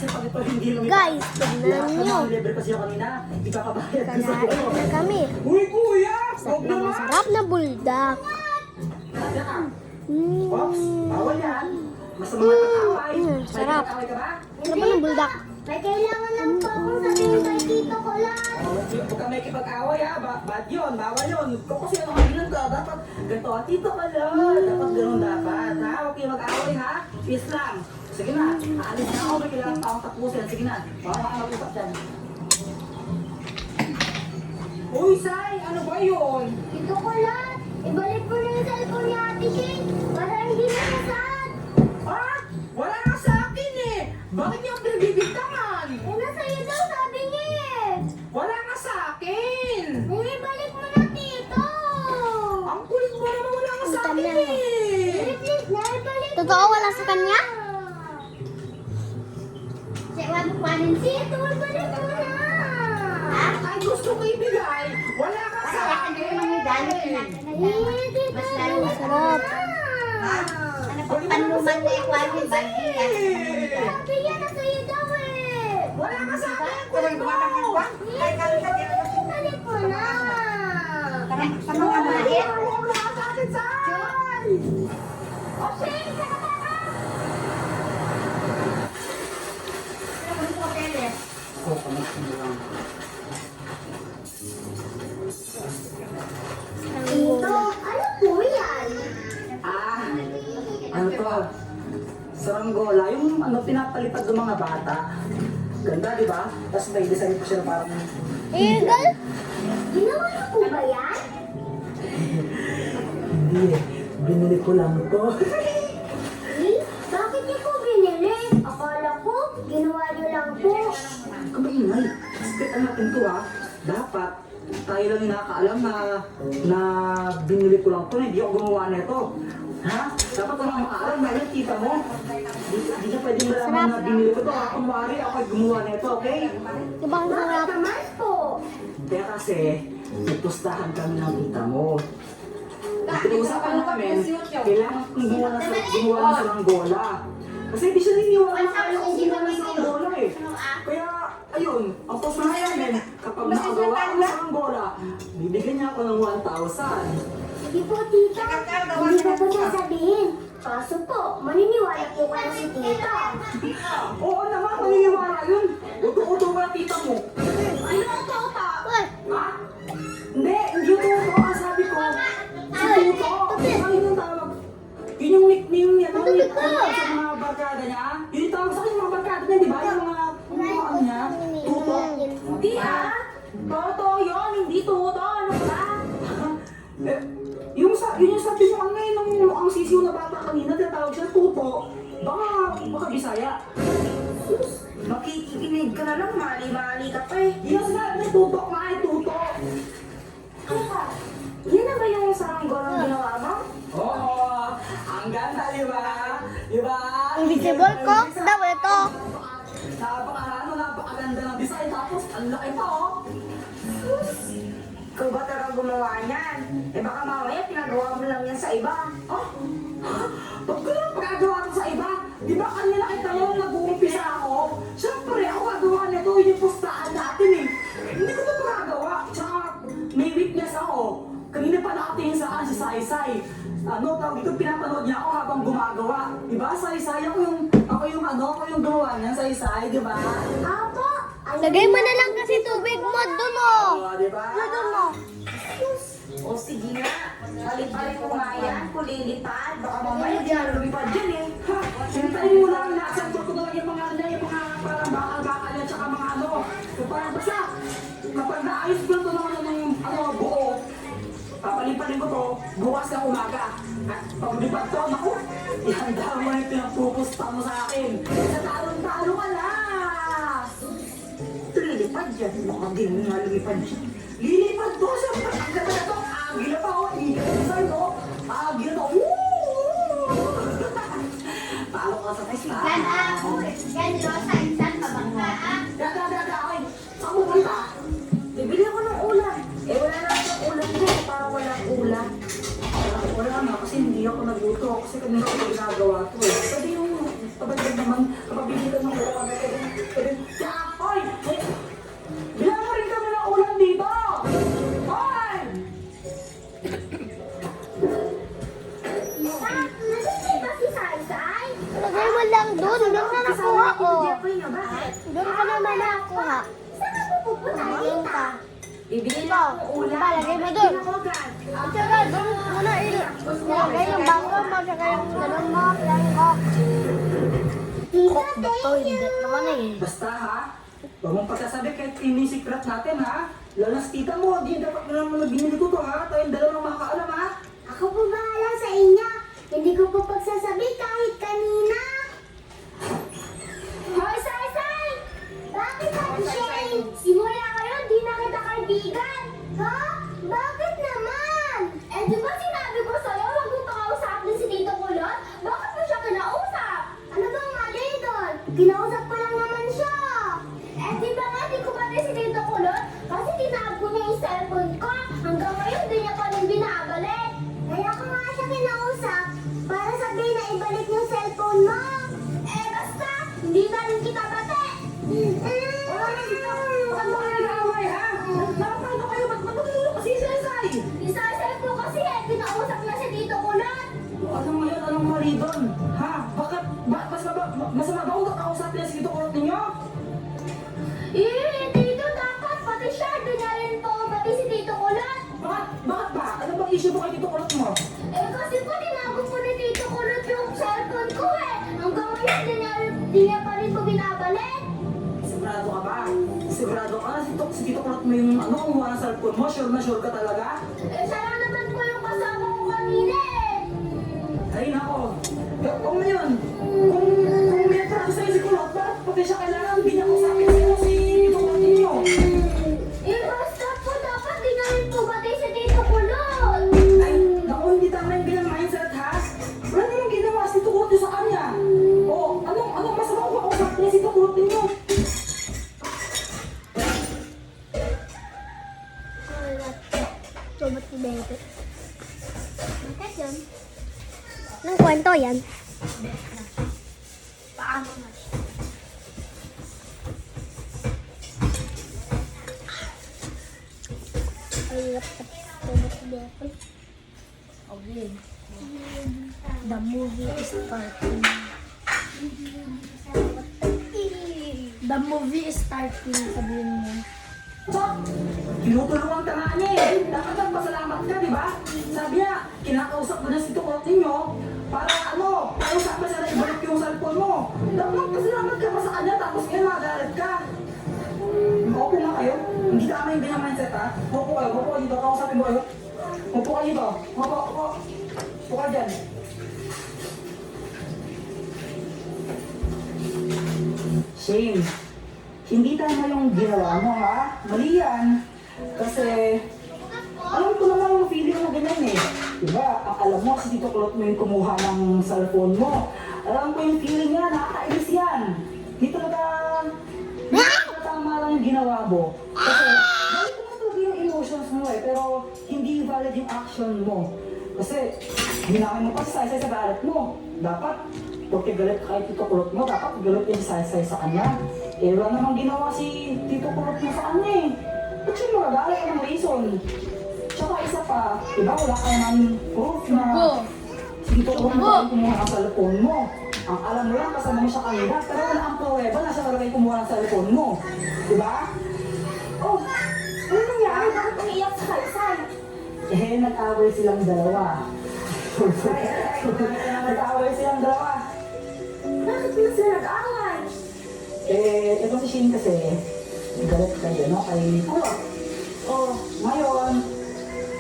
Guys, tignan nyo. Kanain na kami. Uy, kuya! Masarap na buldak. Bawal yan. Masama mag-away. Sarap. Sarap ng buldak. May kailangan lang po akong sabihin kay Tito ko lang. Huwag ka may kipag-away ha. Bad yun. Bawal yun. Kasi ano ka ganun ka. Dapat ganito. Tito ka lang. Dapat ganun dapat. Ha? Huwag kayo mag-away ha. Peace lang. Sige na. Aalis na ako. May kailangan pa akong tapusin. Sige na. Baka mag-usap dyan. Uy, Sai! Ano ba yun? Tito ko lang. Ibalik mo na yung cellphone ni Ate Shane para hindi na nasaan. Ha? Wala nga sa akin eh. Bakit niyo ang pinagbibigtangan? Eh, nasa'yo daw sabi niya eh. Wala nga sa akin. Eh, ibalik mo na, Tito. Ang kulit mo naman wala nga sa Utang akin na. eh. Please na, ibalik mo Totoo, na. wala sa kanya? Wag mo panin, Tito. Ibalik mo na. Ay, gusto ko ibigay. Wala ka sa akin. Eh, Tito. Mas lalo Masarap. Panuman na yung wagin, bagi yan. Sabi niya nasa'yo daw eh. Wala ka sa akin. Kulit mo. Kaya kami ka din. Ibalik mo na. Sa mga maliit. Wala ka sa akin, Sai. O, Shane, ka na ba? Oh, kamusta mo lang? Tito, ano po yan? Ah, ano to? Saranggola, yung ano pinapalipad ng mga bata. Ganda, di ba? Tapos may design pa siya na parang... Eagle? Ginawa niyo po ba yan? Hindi eh. Binili ko lang to. Eh, bakit niyo po binili? Akala ko, ginawa niyo lang po. Kumaingay. Respetan natin to ha. Dapat tayo lang yung nakakaalam na binili ko lang to. Hindi ako gumawa nito. Ha? Dapat walang makaalam na yung tita mo. Hindi ka pwede malaman na binili ko to ha. Kumari ako ay gumawa nito, okay? Diba ang Bakit sarap? naman po? Kaya kasi, pupustahan kami ng tita mo. Pinag-usapan na kami, kailangan kong gumawa ng saranggola. Kasi hindi siya niniwala na kaya kong gumawa ng saranggola eh. Kaya, ayun, ang pustahan namin, kapag nakagawa ako ng saranggola, bibigyan niya ako ng 1,000. Sige po, tita. Hindi ko po sasabihin. Kaso po, maniniwala po kayo si tita. Oo naman, maniniwala yun. Uto-uto ka tita mo. Ano ang tota? Ha? Hindi uto-uto ang sabi ko. Si Tuto. Ano yung tawag? Yun yung nickname niya. Ano yung tawag sa mga barkada niya? Yun yung tawag sa akin yung mga barkada niya, di ba? Yung mga ano niya? Tuto. Hindi ah. Toto yun, hindi tuto. Ano ba? Yun yung sabi mo ano yun, ang sisiw na bata kanina, tinatawag siya Tuto. Baka Bisaya. Makikinig ka na lang, mali-mali ka pa eh. Yung sinabi niya Tuto, nga Tuto. Teka, yun na ba yung saranggolang ginawa mo? Oo, ang ganda, di ba? Di ba? Invisible Coke daw ito. Napakaganda ng design, tapos ang laki pa, oh. Ikaw ba talaga gumawa niyan? Eh baka mamaya pinagawa mo lang yan sa iba. Oh, ba't ko naman pagkagawa ko sa iba? Di ba kanina kita mo nag-uumpisa ako? Siyempre, ako gagawa nito, yun yung pustahan natin eh. Hindi ko ito pagkagawa, tsaka may weakness ako. Kanina pa nakatingin sa akin si Sai-Sai. Ano, tawag dito, pinapanood niya ako habang gumagawa. Di ba, Sai-Sai, ako yung gumawa niyan, Sai-Sai, di ba? Apo, Lagay mo na lang kasi tubig mo dun oh. Oo, di ba? Dun mo. O sige nga, palit-palit ko nga yan, kulilipad. Baka mamaya Ay, di na lumipad dyan eh. Ha? Sinitayin mo lang, inaasambol ko talaga yung mga parang bakal-bakal yan, tsaka mga ano. So parang basta, kapag naayos ko ito ng buo, papaliparin ko to, bukas ng umaga. At paglipad to, naku, ihanda mo na yung pinagpupusta mo sa akin. Natalong-talo ka na! Lilipad dyan, baka di mo nga lumipad dyan. Lilipad to, siyempre, ang ganda na to, agila pa ako, ikay to, agila to, talo ka sa pista. yan ako. Yan, Rosa, insan, pabangka ah. Daga, okay. Saan mo punta? bibili ako ng ulam. Eh wala na akong ulam ko, parang walang ulam. Wala nga, kasi hindi ako nagluto. Kasi kanina ko ginagawa to eh. Pwede yung pabagdag naman, kapag bibili ka ng ulam, apoy niyo, bakit? Doon ka naman nakuha. Saan ka pupunta? Ayun ka. Bibili Ito, lang akong ulam. lagay mo doon. Pinakogan. Tsaka doon muna ilagay yung bangko mo, tsaka yung ganun mo, bangko. Tita, Kok ba to? Hindi naman eh. Basta ha, huwag mong pagsasabi kahit ini secret natin ha. Lalo na sa tita mo, di dapat na naman binili ko to ha. Tayong dalawa lang makakaalam ha. Ako po bahala sa inyo. Hindi ko po pagsasabi kahit kanina. Hoy, Saysay! Bakit Ate Shane? Simula ngayon, di na kita kaibigan. Ha? Bakit naman? Eh, di ba sinabi ko sa'yo, huwag mo pakausapin si Tito Kulot? Bakit mo siya kinausap? Ano bang mali doon? Kinausap ko lang naman siya. Eh, di ba nga, di ko pati si Tito Kulot? Kasi tinawag ko niya yung cellphone ko. Hanggang ngayon, di niya pa rin binabalik. Kaya ko nga siya kinausap para sabihin na ibalik yung cellphone mo. Eh, basta, hindi na rin kita bate. Wala na dito. Bakit mo kayo nag-away ha? Nakapano kayo? Ba't matulog kasi si Saysay? Isasay po kasi eh, kinausap na si Tito Kulot. Anong ngayon? Anong mali doon? Ha? Bakit? Masama ba kung kakausapin niya si Tito Kulot ninyo? Eh, Tito, dapat pati siya, di na rin po pati si Tito Kulot. Bakit ba? Ano bang issue mo kay Tito Kulot mo? Eh, kasi po, tinago po ni Tito Kulot yung cellphone ko eh. Hanggang ngayon, di niya pa rin po binabalik. Sigurado ka ba? Sigurado ka na si Tito Kulot mo yung kumuha ng cellphone mo? Sure ka talaga? Eh, siya lang naman po yung kasama ko kanina eh. Ay nako. Kung ngayon, kung may trato sa'yo si Kulot, bakit pati siya kailangan hindi niya kusapin sa'yo si Tito Kulot ninyo? Eh, basta po, dapat di na rin po pati si Tito Kulot. Ay, naku, hindi tama yung ganang mindset ha? Wala namang ginawa si Tito Kulot yung sa kanya. O, anong masama kung makausapin niya si Tito Kulot ninyo? Sobat ni Bebe. Bakit yun? Anong kwento yan? Paano na siya? Ay, laptop. Sobat ni Bebe. Okay. The movie is starting. The movie is starting, sabihin mo. Chok! Tinutulungan ka nga niya eh. Dapat nagpasalamat ka, di ba? Sabi niya, kinakausap mo na si Tito Kulot ninyo para kausap mo siya na ibalik yung cellphone mo. Dapat nagpasalamat ka pa sa kanya tapos ngayon magalit ka. Maupo na kayo. Hindi tama yung ganyan mindset ha. Maupo kayo dito. Kausapin mo kayo. Maupo kayo dito. Maupo ka dyan. Shane, hindi tama yung ginawa mo ha. Mali yan. Kasi, alam ko naman yung feeling mo ganyan eh. Diba, ang alam mo, si Tito Kulot mo yung kumuha ng cellphone mo. Alam ko yung feeling niya, nakakainis yan. Hindi talaga tama lang yung ginawa mo. Kasi, galit naman talaga yung emotions mo eh, pero hindi valid yung action mo. Kasi, ginamit mo pa si Saysay sa galit mo. Dapat, porque galit ka kay Tito Kulot mo, dapat galit yung si Saysay sa kanya. Eh, wala namang ginawa si Tito Kulot mo sa kanya eh. Ba't siya magagalit ka ng reason? Tsaka isa pa, diba wala ka naman proof na si Tito Kulot mo talagang kumuha ng cellphone mo. Ang alam mo lang, kasama mo siya kanina, pero wala kang pruweba na siya talaga yung kumuha ng cellphone mo. Diba? Oh, ano nangyari? Bakit umiiyak si Saysay? Eh, nag-away silang dalawa. Nag-away silang dalawa. Bakit mo sila nag-away? Eh, ito si Shane kasi, galit kayo, no? Kay Kulot. Oh, ngayon,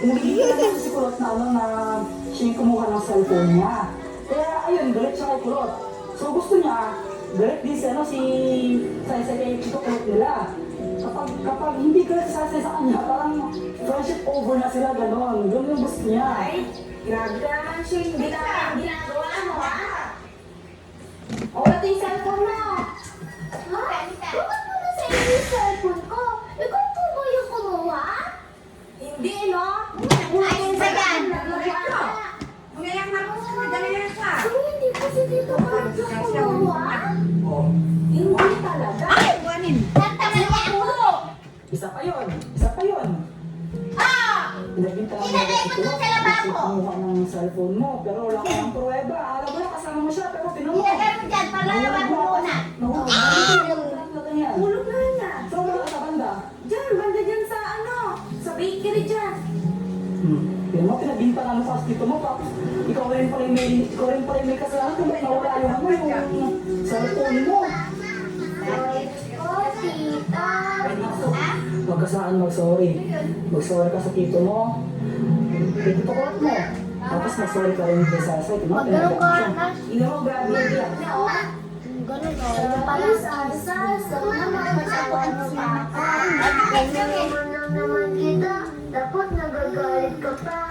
umibigay na kasi si Kulot na na siya yung kumuha ng cellphone niya. Kaya, ayun, galit siya kay Kulot. So, gusto niya, galit din si Saysay kay Tito Kulot nila. Kapag hindi galit si Saysay sa kanya, parang friendship over na sila, gano'n. Gano'n yung gusto niya. Ay, grabe ka naman siya. Hindi ka ginagawa mo ha. O, ito yung cellphone mo. Ha? Bakit mo na sa inyo yung cellphone ko? Ikaw po ba yung kumuha? Hindi, no? Ayun sa yan. Umiyak na ako. Nagalilan ka. So, hindi po si Tito Kulot yung kumuha? Oh, Hindi talaga. Ay, buwanin. Nagtagal niya ako! isa pa yun. Isa pa yun. Pinagbinta lang Ilagay mo dun sa lababo. kasi kumuha ng cellphone mo, pero wala ka ng pruweba. Alam mo na, kasama mo siya, pero tinanong. Ilagay mo dyan para naman mo na. Nahuli ikaw rin pala yung may kasalanan kung ba't nawala yung cellphone mo. Oh, tita. Huwag ka saan mag-sorry. Mag-sorry ka sa tito mo. Tito ko mo. Tapos mag-sorry ka rin kay Sasay. Magganong ka, Anas. Ino mo, grabe yung iyak niya, oh. Ganun o. Ano pala sa naman masawa mo pa ako. At kanya naman lang naman kita. Dapat nagagalit ka pa.